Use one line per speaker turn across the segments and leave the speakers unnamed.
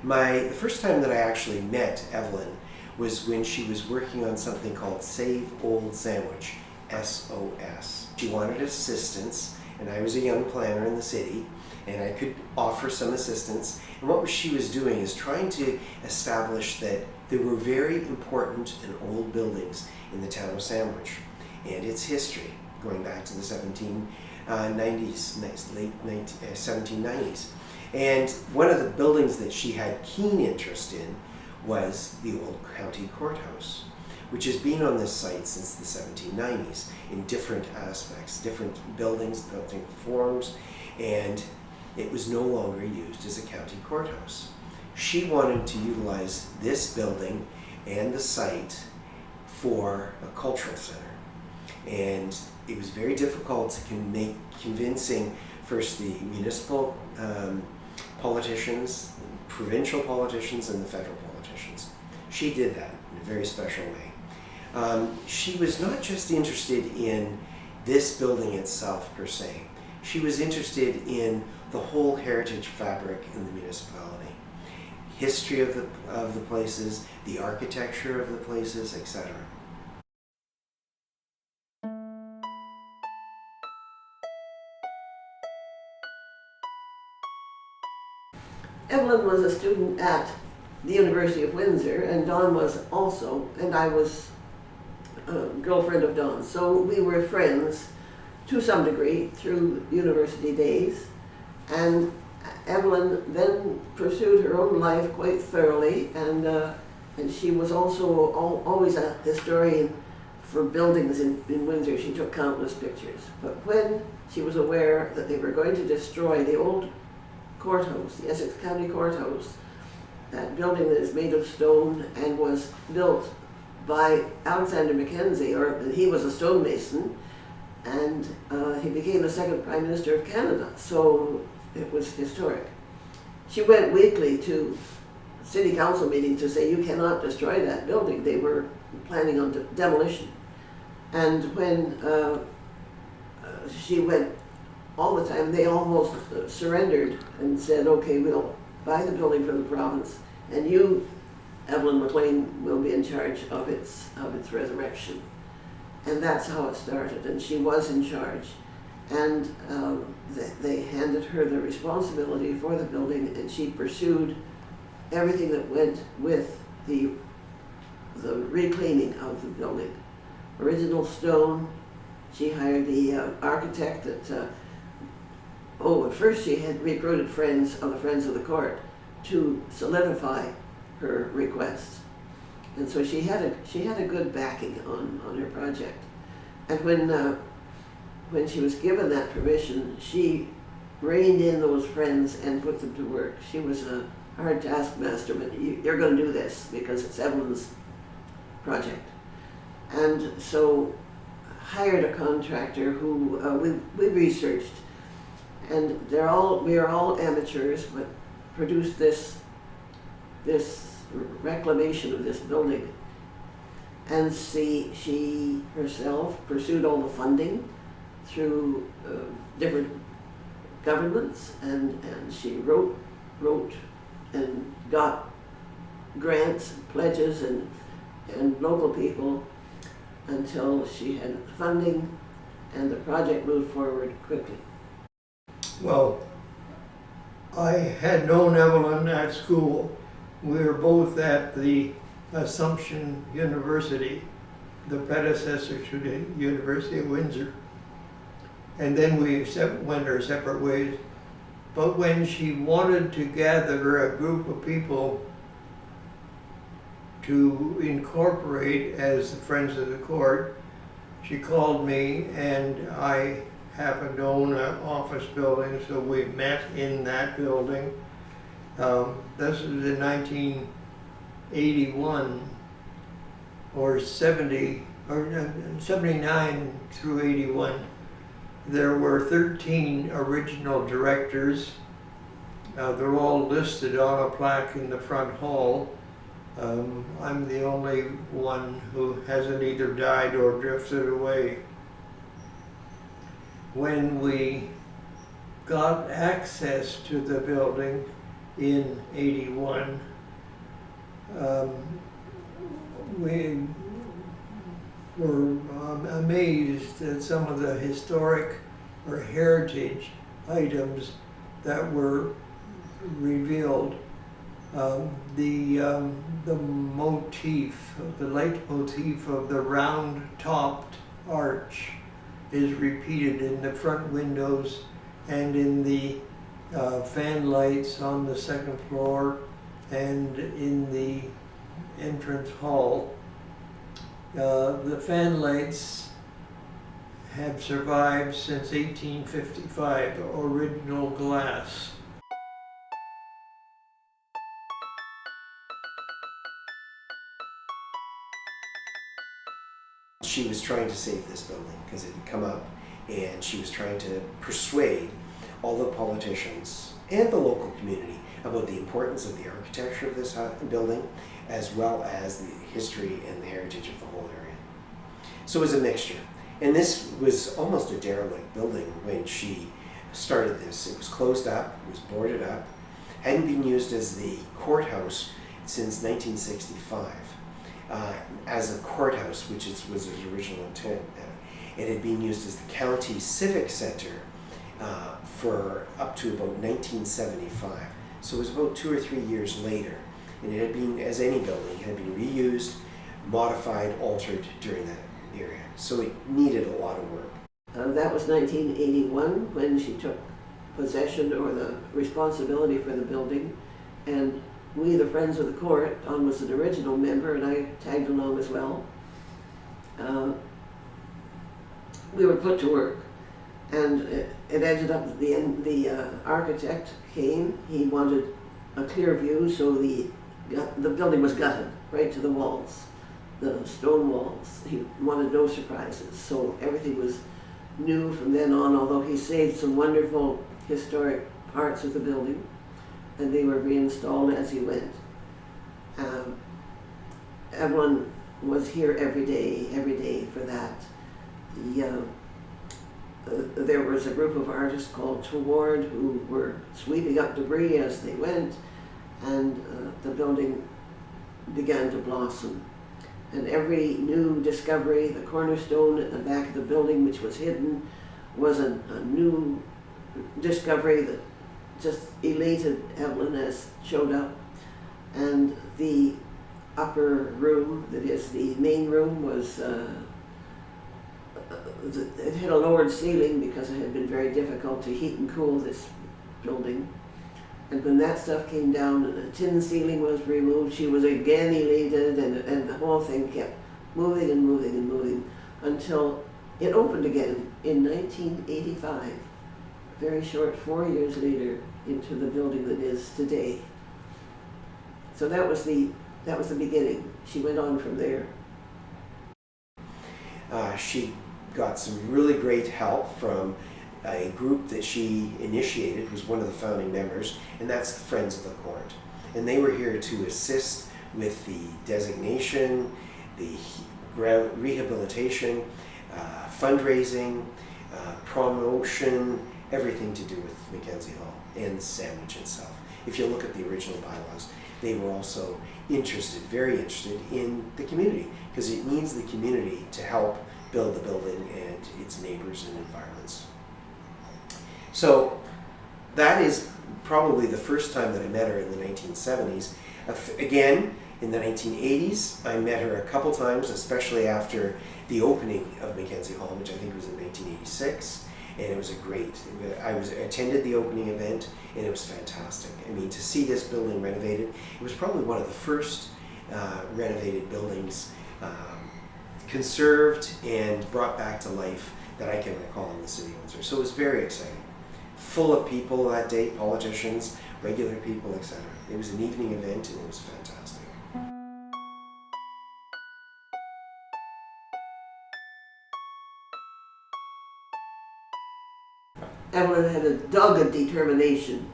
The first time that I actually met Evelyn was when she was working on something called Save Old Sandwich, SOS. She wanted assistance, and I was a young planner in the city, and I could offer some assistance. And what she was doing is trying to establish that there were very important and old buildings in the town of Sandwich and its history, going back to the 1790s, late 1790s. And one of the buildings that she had keen interest in was the old county courthouse, which has been on this site since the 1790s in different aspects, different buildings, different forms, and it was no longer used as a county courthouse. She wanted to utilize this building and the site for a cultural center. And it was very difficult to make convincing first the municipal politicians, provincial politicians, and the federal politicians. She did that in a very special way. She was not just interested in this building itself per se. She was interested in the whole heritage fabric in the municipality, history of the places, the architecture of the places, etc.
Evelyn was a student at the University of Windsor, and Don was also, and I was a girlfriend of Don's. So we were friends to some degree through university days. And Evelyn then pursued her own life quite thoroughly, and she was also always a historian for buildings in Windsor. She took countless pictures. But when she was aware that they were going to destroy the old courthouse, the Essex County Court House, that building that is made of stone and was built by Alexander Mackenzie, or he was a stonemason, and he became the second Prime Minister of Canada, so it was historic. She went weekly to city council meetings to say, you cannot destroy that building. They were planning on demolition. And when she went all the time, they almost surrendered and said, okay, we'll buy the building from the province, and you, Evelyn McLean, will be in charge of its resurrection. And that's how it started, and she was in charge. And they handed her the responsibility for the building, and she pursued everything that went with the reclaiming of the building. Original stone. She hired the architect that, at first she had recruited friends of the court to solidify her requests. And so she had a good backing on her project. And when she was given that permission, she reined in those friends and put them to work. She was a hard taskmaster, but you're going to do this because it's Evelyn's project. And so hired a contractor who we researched, and we are all amateurs, but produced this reclamation of this building. And she herself pursued all the funding through different governments, and she wrote and got grants, pledges, and local people until she had funding, and the project moved forward quickly.
Well, I had known Evelyn at school. We were both at the Assumption University, the predecessor to the University of Windsor. And then we went our separate ways. But when she wanted to gather a group of people to incorporate as the Friends of the Court, she called me, and I happened to own an office building, so we met in that building. This was in 1981 or 70 or 79 through 81. There were 13 original directors. They're all listed on a plaque in the front hall. I'm the only one who hasn't either died or drifted away. When we got access to the building, in '81. We were amazed at some of the historic or heritage items that were revealed. The motif, the leitmotif of the round-topped arch is repeated in the front windows and in the fan lights on the second floor and in the entrance hall. The fan lights have survived since 1855, original glass.
She was trying to save this building because it had come up, and she was trying to persuade all the politicians and the local community about the importance of the architecture of this building, as well as the history and the heritage of the whole area. So it was a mixture. And this was almost a derelict building when she started this. It was closed up, it was boarded up, hadn't been used as the courthouse since 1965. As a courthouse, which was its original intent. It had been used as the county civic center for up to about 1975. So it was about 2 or 3 years later. And it had been, as any building, had been reused, modified, altered during that area. So it needed a lot of work.
That was 1981 when she took possession or the responsibility for the building. And we, the Friends of the Court, Don was an original member and I tagged along as well. We were put to work, and it ended up at the end, the architect came. He wanted a clear view, so the building was gutted right to the walls, the stone walls. He wanted no surprises, so everything was new from then on, although he saved some wonderful historic parts of the building, and they were reinstalled as he went. Evelyn was here every day for that. There was a group of artists called Toward who were sweeping up debris as they went, and the building began to blossom. And every new discovery, the cornerstone at the back of the building, which was hidden, was a new discovery that just elated Evelyn as showed up. And the upper room, that is the main room, was it had a lowered ceiling because it had been very difficult to heat and cool this building. And when that stuff came down and the tin ceiling was removed, she was again elated, and the whole thing kept moving and moving and moving until it opened again in 1985, very short 4 years later, into the building that is today. So that was the beginning. She went on from there.
She got some really great help from a group that she initiated, was one of the founding members, and that's the Friends of the Court. And they were here to assist with the designation, the rehabilitation, fundraising, promotion, everything to do with Mackenzie Hall and Sandwich itself. If you look at the original bylaws, they were also very interested in the community, because it needs the community to help build the building and its neighbors and environments. So that is probably the first time that I met her in the 1970s. Again, in the 1980s, I met her a couple times, especially after the opening of Mackenzie Hall, which I think was in 1986. And it was I attended the opening event, and it was fantastic. I mean, to see this building renovated, it was probably one of the first renovated buildings conserved and brought back to life that I can recall in the City of Windsor. So it was very exciting. Full of people that day, politicians, regular people, etc. It was an evening event, and it was fantastic.
Evelyn had a dogged determination,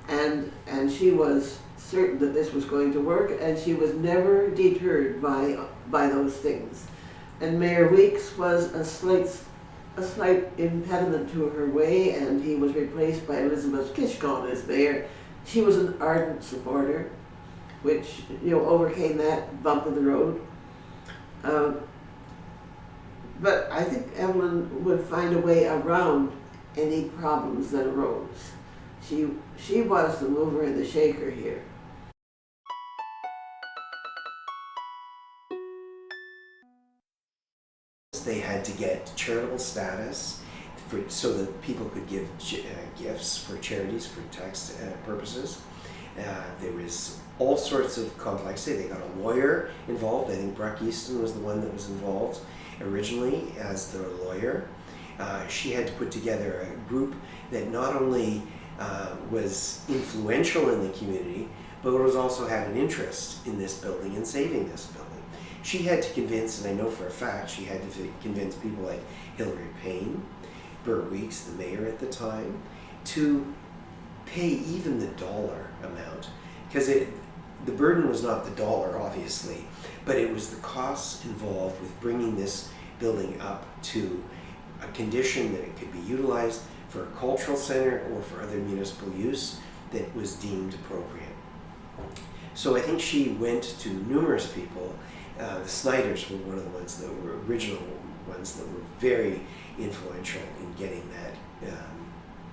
and she was certain that this was going to work, and she was never deterred by those things. And Mayor Weeks was a slight impediment to her way, and he was replaced by Elizabeth Kishkon as mayor, She was an ardent supporter, which, overcame that bump in the road. But I think Evelyn would find a way around any problems that arose. She was the mover and the shaker here.
They had to get charitable status so that people could give gifts for charities for tax purposes. There was all sorts of complexity. They got a lawyer involved. I think Bruck Easton was the one that was involved originally as the lawyer. She had to put together a group that not only was influential in the community, but was also had an interest in this building and saving this building. She had to convince, and I know for a fact, she had to convince people like Hilary Payne, Burt Weeks, the mayor at the time, to pay even the dollar amount. Because the burden was not the dollar, obviously, but it was the costs involved with bringing this building up to a condition that it could be utilized for a cultural center or for other municipal use that was deemed appropriate. So I think she went to numerous people. The Snyders were one of the ones that were original ones that were very influential in getting that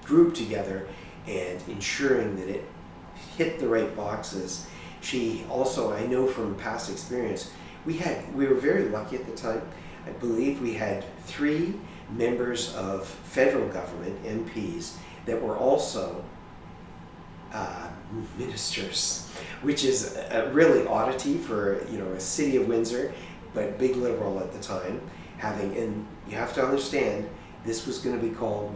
group together and ensuring that it hit the right boxes. She also, I know from past experience, we were very lucky at the time. I believe we had 3 members of federal government, MPs, that were also ministers, which is a really oddity for a City of Windsor, but big liberal at the time. And you have to understand, this was going to be called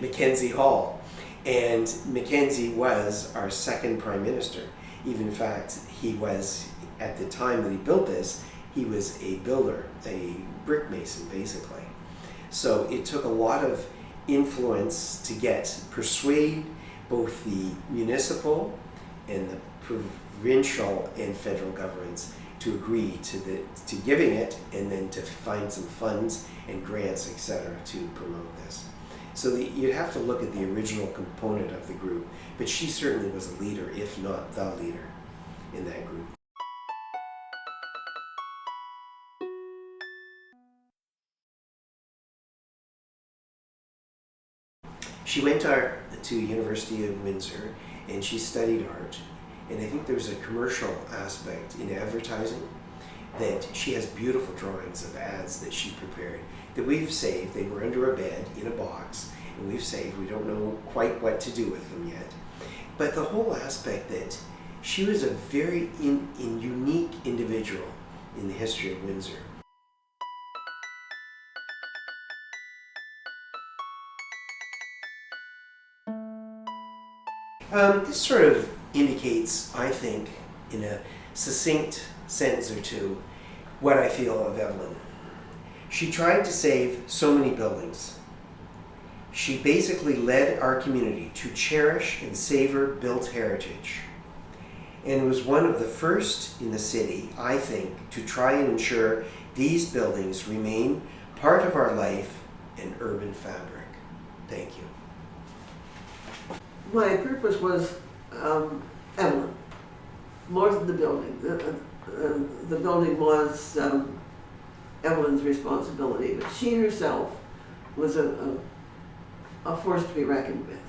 Mackenzie Hall, and Mackenzie was our second prime minister. Even in fact, he was, at the time that he built this, he was a builder, a brick mason basically. So it took a lot of influence to persuade both the municipal and the provincial and federal governments to agree to giving it, and then to find some funds and grants, etc., to promote this. So you'd have to look at the original component of the group, but she certainly was a leader, if not the leader, in that group. She went to University of Windsor and she studied art, and I think there was a commercial aspect in advertising that she has beautiful drawings of ads that she prepared that we've saved. They were under a bed in a box, and we've saved. We don't know quite what to do with them yet. But the whole aspect that she was a very unique individual in the history of Windsor. This sort of indicates, I think, in a succinct sentence or two, what I feel of Evelyn. She tried to save so many buildings. She basically led our community to cherish and savor built heritage, and was one of the first in the city, I think, to try and ensure these buildings remain part of our life and urban fabric. Thank you.
My purpose was Evelyn, more than the building. The building was Evelyn's responsibility, but she herself was a force to be reckoned with.